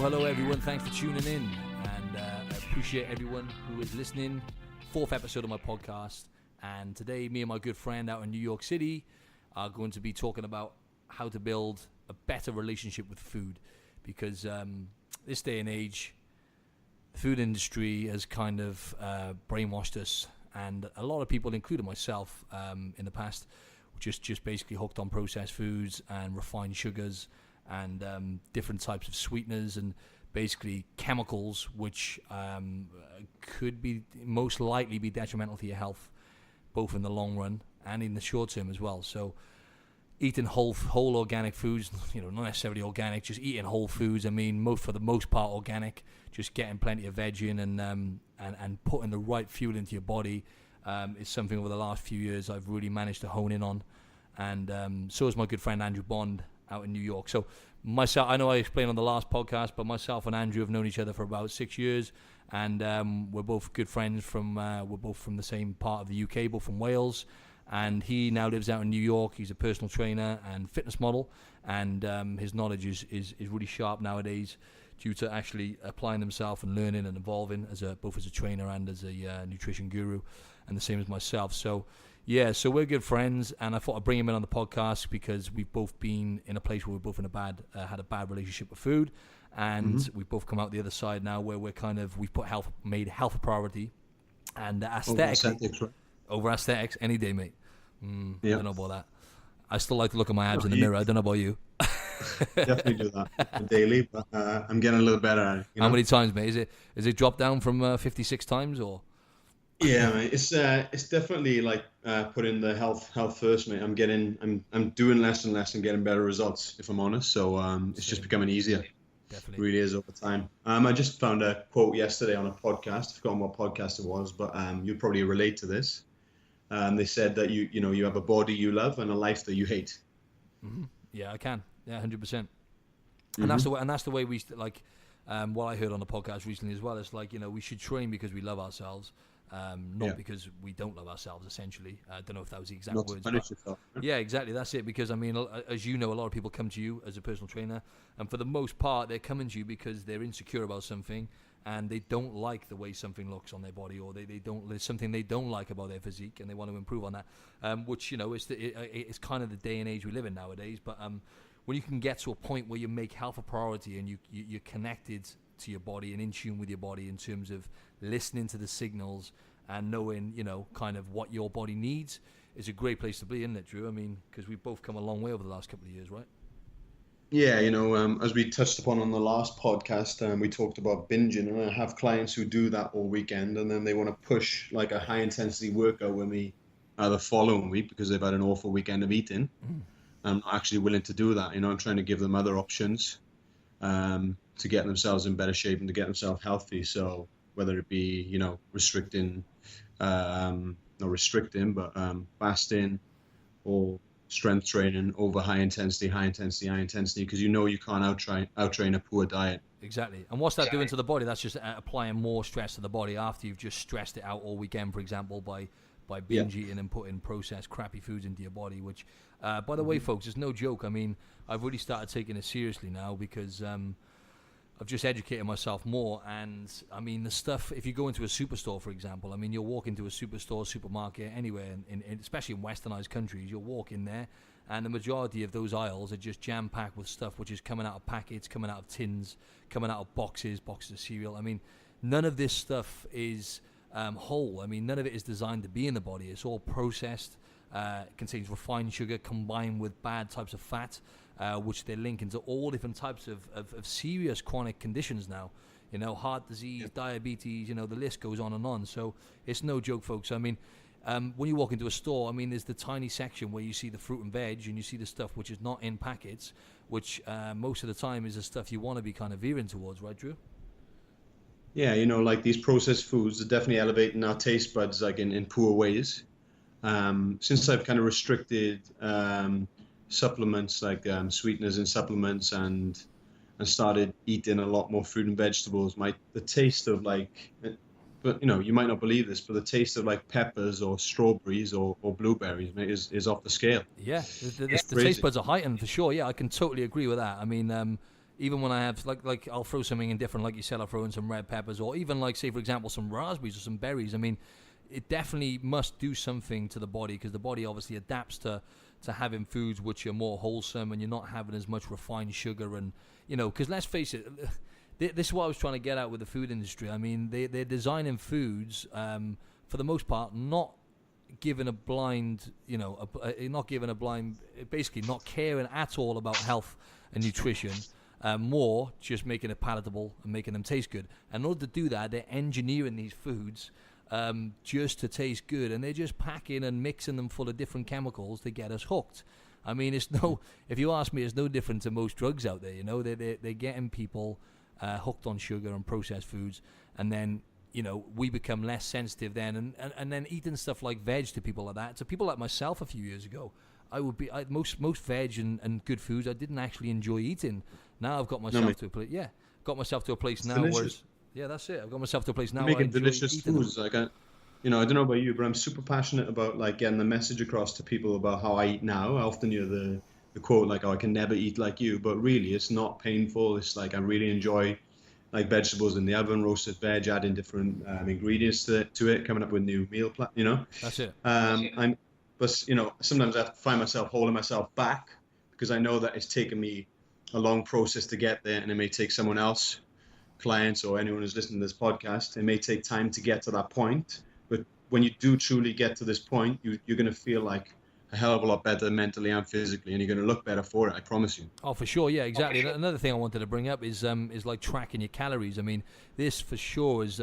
Hello everyone, thanks for tuning in, and I appreciate everyone who is listening. 4th episode of my podcast, and today me and my good friend out in New York City are going to be talking about how to build a better relationship with food, because this day and age, the food industry has kind of brainwashed us, and a lot of people, including myself, in the past, just basically hooked on processed foods and refined sugars and different types of sweeteners and basically chemicals which could be most likely be detrimental to your health, both in the long run and in the short term as well. So eating whole organic foods, not necessarily organic, just eating whole foods. I mean, for the most part organic, just getting plenty of veg in and putting the right fuel into your body is something over the last few years I've really managed to hone in on. And so is my good friend Andrew Bond out in New York. So myself, I know I explained on the last podcast, but myself and Andrew have known each other for about 6 years, and we're both good friends we're both from the same part of the UK, both from Wales, and he now lives out in New York. He's a personal trainer and fitness model, and his knowledge is really sharp nowadays due to actually applying himself and learning and evolving both as a trainer and as a nutrition guru, and the same as myself. So yeah, so we're good friends, and I thought I'd bring him in on the podcast because we've both been in a place where we're both in had a bad relationship with food, and we've both come out the other side now where we've made health a priority, and over aesthetics any day, mate. I don't know about that. I still like to look at my abs in the mirror. I don't know about you. Definitely do that daily, but I'm getting a little better at it. How many times, mate? Is it dropped down from 56 times or? Yeah, mate. It's definitely like putting the health first, mate. I'm doing less and less and getting better results, if I'm honest. So it's just becoming easier. Definitely. It really is over time. I just found a quote yesterday on a podcast. I've forgotten what podcast it was, but you'll probably relate to this. They said that you have a body you love and a life that you hate. Mm-hmm. Yeah, I can. Yeah, 100%. And that's the way we like. What I heard on the podcast recently as well. It's like we should train because we love ourselves. Not because we don't love ourselves, essentially. I don't know if that was the exact words. Yourself. Yeah, exactly. That's it. Because, I mean, as you know, a lot of people come to you as a personal trainer, and for the most part, they're coming to you because they're insecure about something, and they don't like the way something looks on their body, or there's something they don't like about their physique, and they want to improve on that, which, it's kind of the day and age we live in nowadays. But when you can get to a point where you make health a priority and you're connected to your body and in tune with your body in terms of listening to the signals and knowing, kind of what your body needs, is a great place to be, isn't it, Drew? I mean, because we've both come a long way over the last couple of years, right? Yeah, as we touched upon on the last podcast, we talked about binging, and I have clients who do that all weekend, and then they want to push like a high intensity workout with me the following week because they've had an awful weekend of eating. I'm not actually willing to do that. I'm trying to give them other options to get themselves in better shape and to get themselves healthy. So whether it be, restricting, not restricting, but fasting or strength training over high intensity, because you can't out-train a poor diet. Exactly. And what's that doing to the body? That's just applying more stress to the body after you've just stressed it out all weekend, for example, by binge eating and putting processed crappy foods into your body, which, by the way, folks, it's no joke. I mean, I've really started taking it seriously now because I've just educated myself more. And, I mean, the stuff, if you go into a superstore, for example, I mean, you'll walk into a superstore, supermarket, anywhere, especially in westernized countries, you'll walk in there, and the majority of those aisles are just jam-packed with stuff which is coming out of packets, coming out of tins, coming out of boxes of cereal. I mean, none of this stuff is whole. I mean, none of it is designed to be in the body. It's all processed. It contains refined sugar combined with bad types of fat, which they link into all different types of serious chronic conditions now. Heart disease, diabetes, the list goes on and on. So it's no joke, folks. I mean, when you walk into a store, I mean, there's the tiny section where you see the fruit and veg and you see the stuff which is not in packets, which most of the time is the stuff you want to be kind of veering towards, right, Drew? Yeah, like these processed foods are definitely elevating our taste buds like in poor ways. Since I've kind of restricted supplements like sweeteners and supplements and started eating a lot more fruit and vegetables, the taste of but you might not believe this, but the taste of like peppers or strawberries or blueberries is off the scale. Yeah, the taste buds are heightened for sure. Yeah, I can totally agree with that. I mean, even when I have like I'll throw something in different, like you said, I'll throw in some red peppers, or even like, say for example, some raspberries or some berries. I mean, it definitely must do something to the body, because the body obviously adapts to having foods which are more wholesome, and you're not having as much refined sugar. And because let's face it, this is what I was trying to get at with the food industry. I mean, they're designing foods for the most part not given a blind, basically not caring at all about health and nutrition. More just making it palatable and making them taste good. And in order to do that, they're engineering these foods just to taste good, and they're just packing and mixing them full of different chemicals to get us hooked. I mean, if you ask me, it's no different to most drugs out there. They're getting people hooked on sugar and processed foods, and then we become less sensitive then, and then eating stuff like veg to people like that. To people like myself a few years ago, most veg and good foods I didn't actually enjoy eating. Now I've got myself to a place. Yeah, got myself to a place now where that's it. I've got myself to a place now making where I enjoy delicious eating foods. them. Like I don't know about you, but I'm super passionate about like getting the message across to people about how I eat now. I often hear the quote like, "Oh, I can never eat like you," but really, it's not painful. It's like I really enjoy like vegetables in the oven, roasted veg, adding different ingredients to it, coming up with new meal plan. That's it. But sometimes I have to find myself holding myself back because I know that it's taken me a long process to get there, and it may take someone else, clients or anyone who's listening to this podcast, it may take time to get to that point. But when you do truly get to this point, you're going to feel like a hell of a lot better mentally and physically, and you're going to look better for it. I promise you. Oh, for sure, yeah, exactly. Another thing I wanted to bring up is like tracking your calories. I mean, this for sure has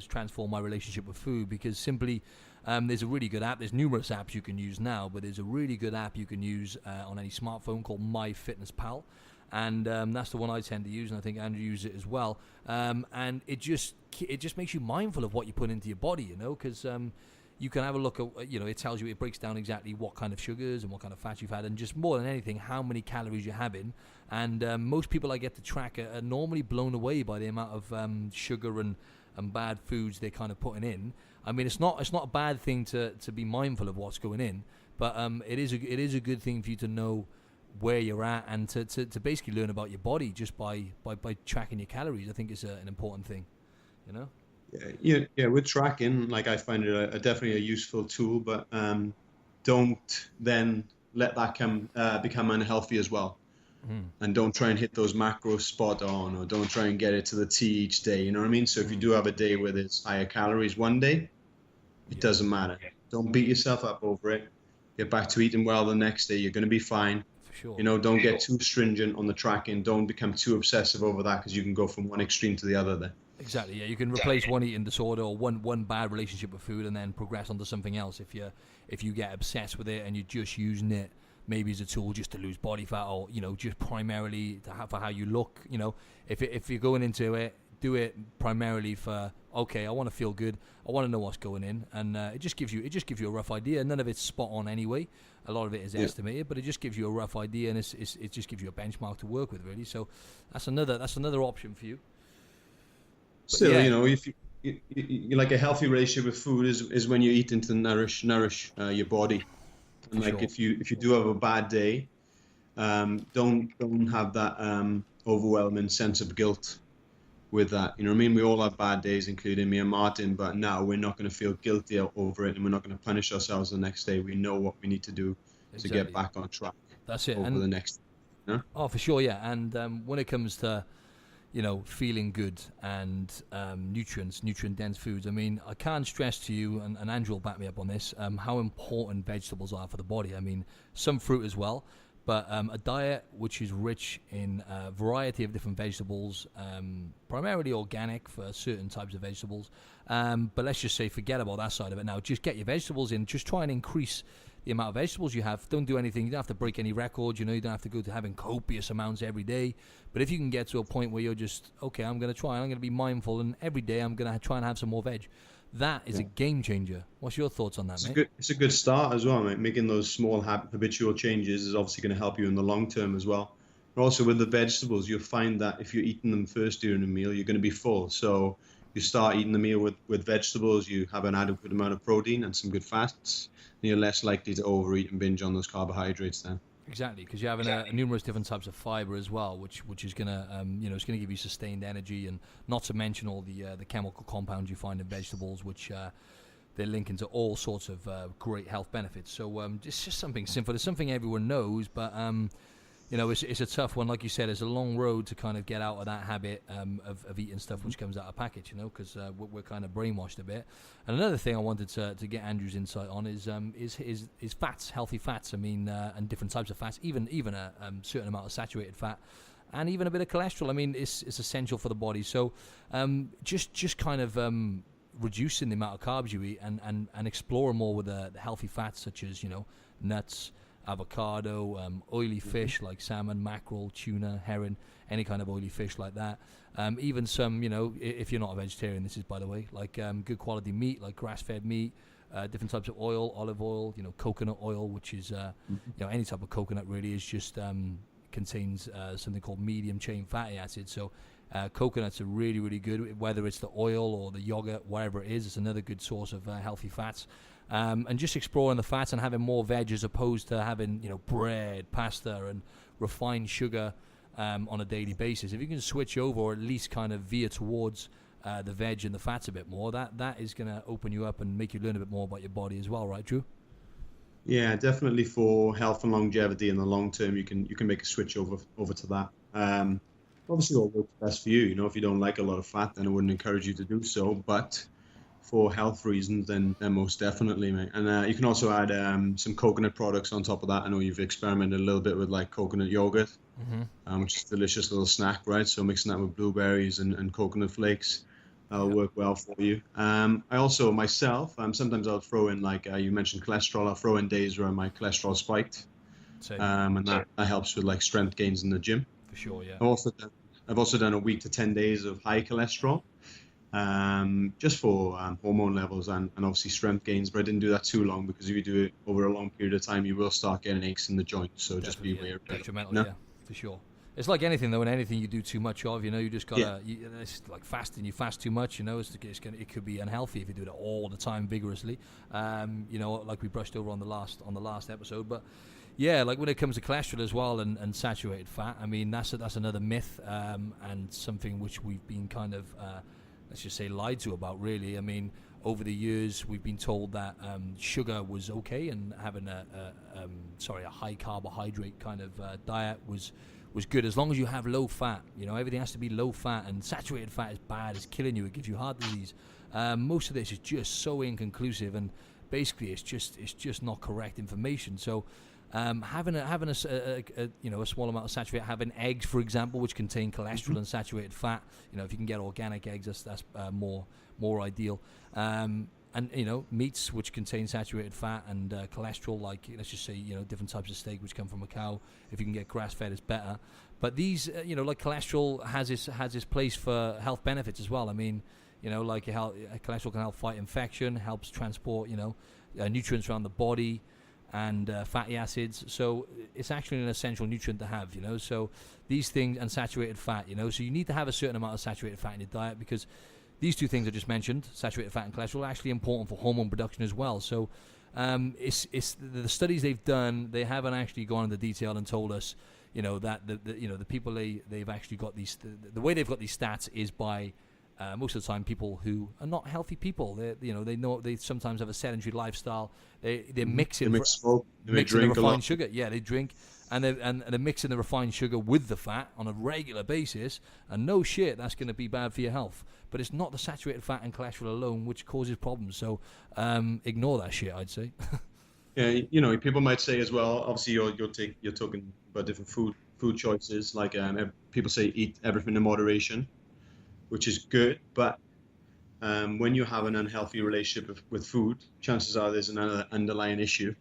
transformed my relationship with food, because simply there's a really good app. There's numerous apps you can use now, but there's a really good app you can use on any smartphone called MyFitnessPal, and that's the one I tend to use, and I think Andrew uses it as well. And it just makes you mindful of what you put into your body, because you can have a look at, it tells you, it breaks down exactly what kind of sugars and what kind of fats you've had, and just more than anything, how many calories you're having. And most people I get to track are normally blown away by the amount of sugar and bad foods they're kind of putting in. I mean, it's not a bad thing to be mindful of what's going in, but it is a good thing for you to know where you're at, and to basically learn about your body just by tracking your calories. I think is an important thing, Yeah, with tracking, like I find it definitely a useful tool, but don't then let that become unhealthy as well. And don't try and hit those macros spot on, or don't try and get it to the T each day. You know what I mean? So if you do have a day where there's higher calories one day, it doesn't matter. Don't beat yourself up over it. Get back to eating well the next day. You're going to be fine. For sure. Don't get too stringent on the tracking. Don't become too obsessive over that, because you can go from one extreme to the other then. Exactly. Yeah, you can replace one eating disorder or one bad relationship with food, and then progress onto something else. If you get obsessed with it and you're just using it maybe as a tool just to lose body fat, or just primarily for how you look. If you're going into it, do it primarily for, okay, I want to feel good, I want to know what's going in, and it just gives you a rough idea. None of it's spot on anyway. A lot of it is estimated, but it just gives you a rough idea, and it just gives you a benchmark to work with, really. So that's another option for you. Still, if you like, a healthy relationship with food is when you're eating to nourish your body. And like, if you do have a bad day, don't have that overwhelming sense of guilt with that. You know what I mean? We all have bad days, including me and Martin, but now we're not going to feel guilty over it, and we're not going to punish ourselves the next day. We know what we need to do to get back on track. That's it. Over the next. Oh, for sure, yeah. And when it comes to feeling good and nutrient-dense foods. I mean, I can't stress to you, and Andrew will back me up on this, how important vegetables are for the body. I mean, some fruit as well, but a diet which is rich in a variety of different vegetables, primarily organic for certain types of vegetables. But let's just say, forget about that side of it now. Just get your vegetables in. Just try and increase the amount of vegetables you have. Don't do anything. You don't have to break any records. You don't have to go to having copious amounts every day. But if you can get to a point where you're just, okay, I'm going to try, and I'm going to be mindful, and every day I'm going to try and have some more veg. That is a game changer. What's your thoughts on that, mate? It's a good start as well, mate. Making those small habitual changes is obviously going to help you in the long term as well. But also with the vegetables, you'll find that if you're eating them first during a meal, you're going to be full. So you start eating the meal with vegetables, you have an adequate amount of protein and some good fats, and you're less likely to overeat and binge on those carbohydrates then. Exactly, because you're having numerous different types of fiber as well, which is gonna it's gonna give you sustained energy, and not to mention all the chemical compounds you find in vegetables, which they're linking to all sorts of great health benefits. So it's just something simple. It's something everyone knows, but it's a tough one. Like you said, it's a long road to kind of get out of that habit of eating stuff which comes out of package, because we're kind of brainwashed a bit. And another thing I wanted to get Andrew's insight on is fats, healthy fats. I mean, and different types of fats, even a certain amount of saturated fat, and even a bit of cholesterol. I mean, it's essential for the body. So just kind of reducing the amount of carbs you eat and exploring more with the healthy fats, such as nuts, avocado, oily fish like salmon, mackerel, tuna, herring, any kind of oily fish like that. Even some, if you're not a vegetarian, this is, by the way, like good quality meat, like grass-fed meat, different types of oil, olive oil, coconut oil, which is, any type of coconut really is just contains something called medium chain fatty acids. So coconuts are really, really good, whether it's the oil or the yogurt, whatever it is. It's another good source of healthy fats. And just exploring the fats and having more veg as opposed to having bread, pasta, and refined sugar on a daily basis. If you can switch over, or at least kind of veer towards the veg and the fats a bit more, that is going to open you up and make you learn a bit more about your body as well, right, Drew? Yeah, definitely for health and longevity in the long term, you can make a switch over to that. Obviously, what works best for you. If you don't like a lot of fat, then I wouldn't encourage you to do so. But for health reasons, then most definitely, mate. And you can also add some coconut products on top of that. I know you've experimented a little bit with like coconut yogurt, which is a delicious little snack, right? So mixing that with blueberries and coconut flakes, that'll work well for you. I also, myself, sometimes I'll throw in, like you mentioned cholesterol, I'll throw in days where my cholesterol spiked. And that helps with like strength gains in the gym. For sure, yeah. I've also done a week to 10 days of high cholesterol. Just for hormone levels and obviously strength gains, but I didn't do that too long, because if you do it over a long period of time, you will start getting aches in the joints. So just be aware of that. Detrimental, yeah, for sure. It's like anything though, and anything you do too much of, you just gotta. It's like fasting. You fast too much, it could be unhealthy if you do it all the time vigorously. Like we brushed over on the last episode, but. Yeah, like when it comes to cholesterol as well and saturated fat, I mean that's another myth and something which we've been kind of let's just say lied to about, really. I mean, over the years we've been told that sugar was okay, and having a high carbohydrate kind of diet was good as long as you have low fat. Everything has to be low fat, and saturated fat is bad. It's killing you. It gives you heart disease. Most of this is just so inconclusive, and basically it's just not correct information. So. Having a small amount of saturated, having eggs, for example, which contain cholesterol and saturated fat. If you can get organic eggs, that's more ideal. And meats which contain saturated fat and cholesterol, like let's just say different types of steak which come from a cow. If you can get grass fed, it's better. But these like cholesterol has its place for health benefits as well. I mean, cholesterol can help fight infection, helps transport nutrients around the body. And fatty acids, so it's actually an essential nutrient to have, so these things, and saturated fat, so you need to have a certain amount of saturated fat in your diet, because these two things I just mentioned, saturated fat and cholesterol, are actually important for hormone production as well. So it's the studies they've done, they haven't actually gone into detail and told us that the people they've actually got these, the way they've got these stats is by most of the time people who are not healthy people. They sometimes have a sedentary lifestyle. They're mixing the refined sugar. Yeah, they drink and they're mixing the refined sugar with the fat on a regular basis. And no shit, that's going to be bad for your health. But it's not the saturated fat and cholesterol alone which causes problems. So ignore that shit, I'd say. Yeah, people might say as well. Obviously, you're talking about different food choices. Like people say, eat everything in moderation, which is good, but when you have an unhealthy relationship with food, chances are there's another underlying issue.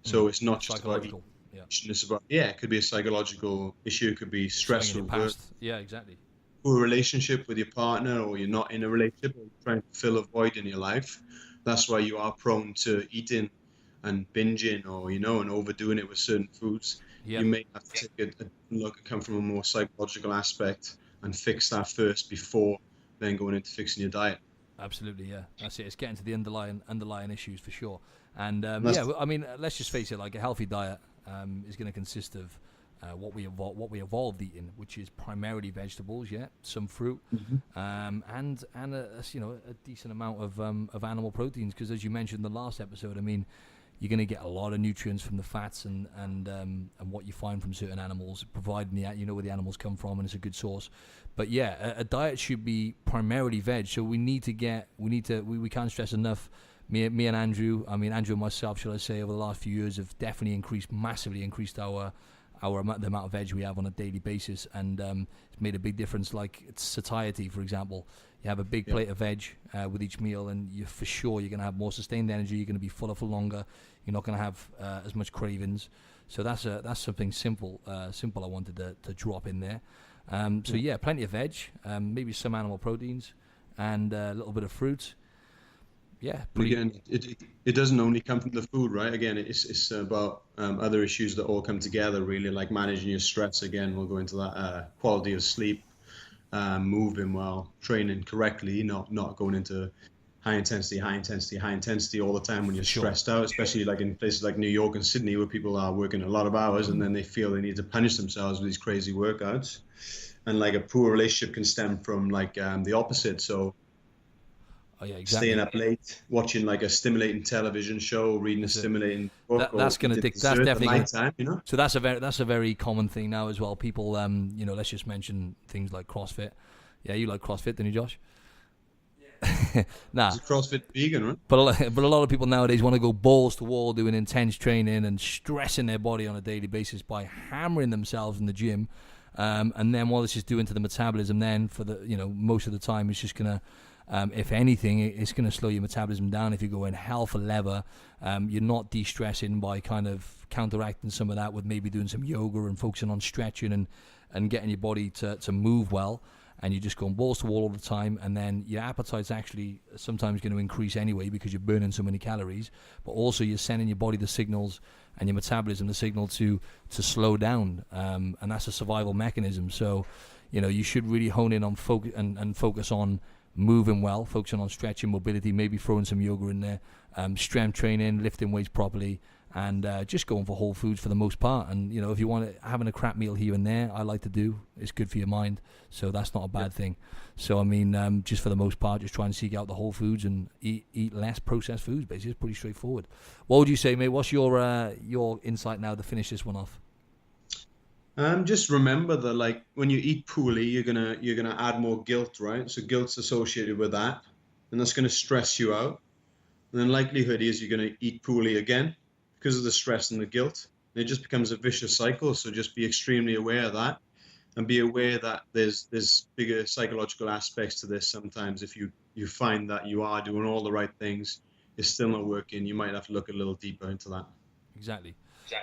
So it's not just psychological. It's about, it could be a psychological issue. It could be stress or work. Yeah, exactly. Or a relationship with your partner, or you're not in a relationship, or you're trying to fill a void in your life. That's why you are prone to eating and binging, or and overdoing it with certain foods. Yep. You may have to take a look and come from a more psychological aspect and fix that first before then going into fixing your diet. Absolutely, yeah. That's it. It's getting to the underlying issues for sure. And I mean, let's just face it, like a healthy diet, is going to consist of what we evolved eating, which is primarily vegetables, some fruit, and a decent amount of animal proteins. Because as you mentioned in the last episode, I mean, you're going to get a lot of nutrients from the fats and what you find from certain animals, providing you know where the animals come from, and it's a good source. But yeah, a diet should be primarily veg. So we can't stress enough. Me and Andrew, Andrew and myself, shall I say, over the last few years have definitely massively increased the amount of veg we have on a daily basis, and it's made a big difference. Like satiety, for example, you have a big plate of veg with each meal, and you're going to have more sustained energy. You're going to be fuller for longer. You're not going to have as much cravings. So that's something simple I wanted to drop in there. So yeah, plenty of veg, maybe some animal proteins, and a little bit of fruit. Yeah. Again, it doesn't only come from the food, right? Again, it's about other issues that all come together, really, like managing your stress. Again, we'll go into that, quality of sleep, moving well, training correctly, not going into high intensity all the time when you're stressed out, especially like in places like New York and Sydney, where people are working a lot of hours and then they feel they need to punish themselves with these crazy workouts. And like a poor relationship can stem from like the opposite. So staying up late, watching like a stimulating television show, reading a stimulating book. That's definitely nighttime, you know. So that's a very common thing now as well. People, let's just mention things like CrossFit. Yeah, you like CrossFit, don't you, Josh? Yeah. Nah. It's CrossFit vegan, right? But a lot of people nowadays want to go balls to wall doing intense training and stressing their body on a daily basis by hammering themselves in the gym. And then what it's just doing to the metabolism then for most of the time it's just going to, if anything, it's going to slow your metabolism down. If you go in hell for leather, you're not de-stressing by kind of counteracting some of that with maybe doing some yoga and focusing on stretching and getting your body to move well. And you're just going balls to wall all the time, and then your appetite's actually sometimes going to increase anyway because you're burning so many calories, but also you're sending your body the signals and your metabolism the signal to slow down, and that's a survival mechanism. So, you should really hone in on focus on moving well, focusing on stretching, mobility, maybe throwing some yoga in there, strength training, lifting weights properly, and just going for whole foods for the most part. And if you want having a crap meal here and there, I like to do. It's good for your mind, so that's not a bad thing. So just for the most part, just try and seek out the whole foods and eat less processed foods. Basically, it's pretty straightforward. What would you say, mate? What's your insight now to finish this one off? Just remember that, like, when you eat poorly, you're gonna add more guilt, right? So guilt's associated with that, and that's gonna stress you out. And then likelihood is you're gonna eat poorly again because of the stress and the guilt. And it just becomes a vicious cycle. So just be extremely aware of that, and be aware that there's bigger psychological aspects to this. Sometimes if you find that you are doing all the right things, it's still not working, you might have to look a little deeper into that. Exactly.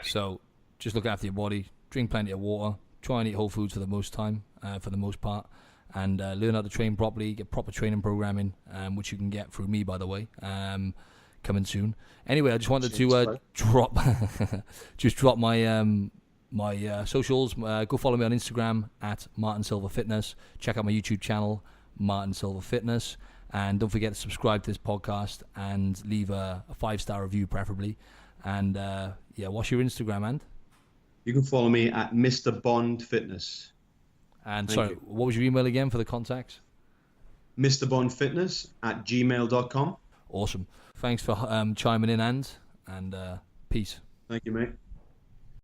So just look after your body, drink plenty of water, try and eat whole foods for the most part, and learn how to train properly, get proper training programming, which you can get through me, by the way, coming soon. Anyway, I just wanted to drop my my socials. Go follow me on Instagram at Martin Silva Fitness. Check out my YouTube channel, Martin Silva Fitness, and don't forget to subscribe to this podcast and leave a 5-star review, preferably. And what's your Instagram, and? You can follow me at Mr. Bond Fitness. And what was your email again for the contacts? MrBondFitness@gmail.com. Awesome. Thanks for chiming in, and peace. Thank you, mate.